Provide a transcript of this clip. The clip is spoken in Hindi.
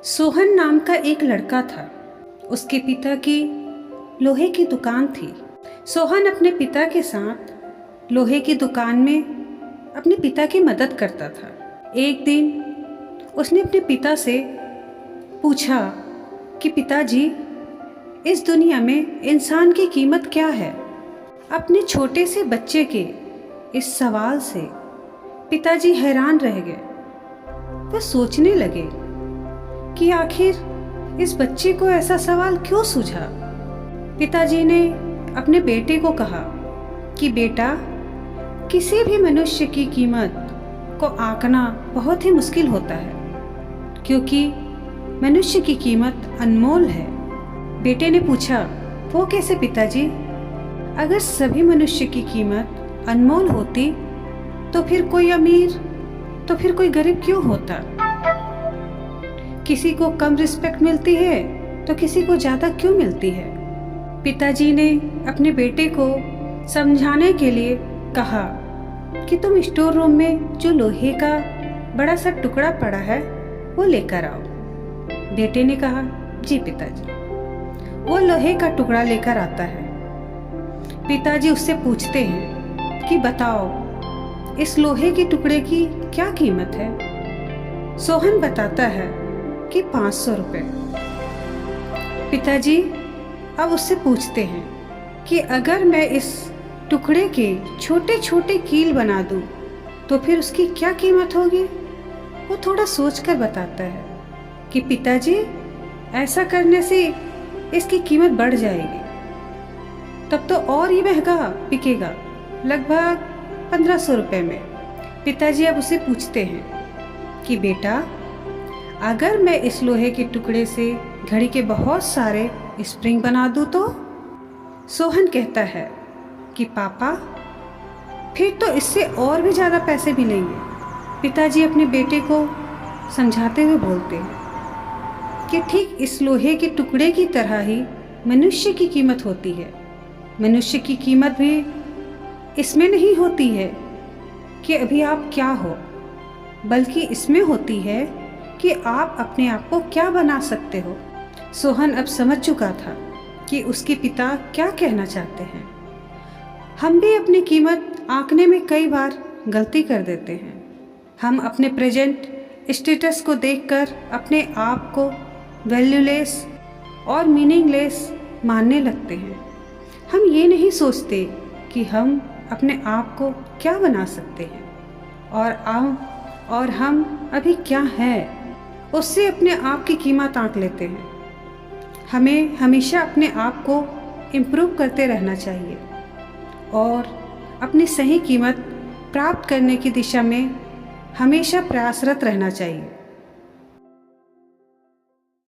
सोहन नाम का एक लड़का था। उसके पिता की लोहे की दुकान थी। सोहन अपने पिता के साथ लोहे की दुकान में अपने पिता की मदद करता था। एक दिन उसने अपने पिता से पूछा कि पिताजी, इस दुनिया में इंसान की कीमत क्या है? अपने छोटे से बच्चे के इस सवाल से पिताजी हैरान रह गए। वह सोचने लगे कि आखिर इस बच्चे को ऐसा सवाल क्यों सूझा। पिताजी ने अपने बेटे को कहा कि बेटा, किसी भी मनुष्य की कीमत को आंकना बहुत ही मुश्किल होता है, क्योंकि मनुष्य की कीमत अनमोल है। बेटे ने पूछा, वो कैसे पिताजी? अगर सभी मनुष्य की कीमत अनमोल होती तो फिर कोई अमीर तो फिर कोई गरीब क्यों होता? किसी को कम रिस्पेक्ट मिलती है तो किसी को ज़्यादा क्यों मिलती है? पिताजी ने अपने बेटे को समझाने के लिए कहा कि तुम स्टोर रूम में जो लोहे का बड़ा सा टुकड़ा पड़ा है वो लेकर आओ। बेटे ने कहा, जी पिताजी। वो लोहे का टुकड़ा लेकर आता है। पिताजी उससे पूछते हैं कि बताओ, इस लोहे के टुकड़े की क्या कीमत है? सोहन बताता है कि 500 रुपये। पिताजी अब उससे पूछते हैं कि अगर मैं इस टुकड़े के छोटे छोटे कील बना दूं तो फिर उसकी क्या कीमत होगी? वो थोड़ा सोचकर बताता है कि पिताजी, ऐसा करने से इसकी कीमत बढ़ जाएगी, तब तो और ही महंगा बिकेगा, लगभग 1500 रुपये में। पिताजी अब उसे पूछते हैं कि बेटा, अगर मैं इस लोहे के टुकड़े से घड़ी के बहुत सारे स्प्रिंग बना दूं तो? सोहन कहता है कि पापा, फिर तो इससे और भी ज़्यादा पैसे मिलेंगे। पिताजी अपने बेटे को समझाते हुए बोलते हैं कि ठीक इस लोहे के टुकड़े की तरह ही मनुष्य की कीमत होती है। मनुष्य की कीमत भी इसमें नहीं होती है कि अभी आप क्या हो, बल्कि इसमें होती है कि आप अपने आप को क्या बना सकते हो। सोहन अब समझ चुका था कि उसके पिता क्या कहना चाहते हैं। हम भी अपनी कीमत आंकने में कई बार गलती कर देते हैं। हम अपने प्रेजेंट स्टेटस को देखकर अपने आप को वैल्यूलेस और मीनिंगलेस मानने लगते हैं। हम ये नहीं सोचते कि हम अपने आप को क्या बना सकते हैं और हम अभी क्या हैं, उससे अपने आप की कीमत आंक लेते हैं। हमें हमेशा अपने आप को इम्प्रूव करते रहना चाहिए और अपनी सही कीमत प्राप्त करने की दिशा में हमेशा प्रयासरत रहना चाहिए।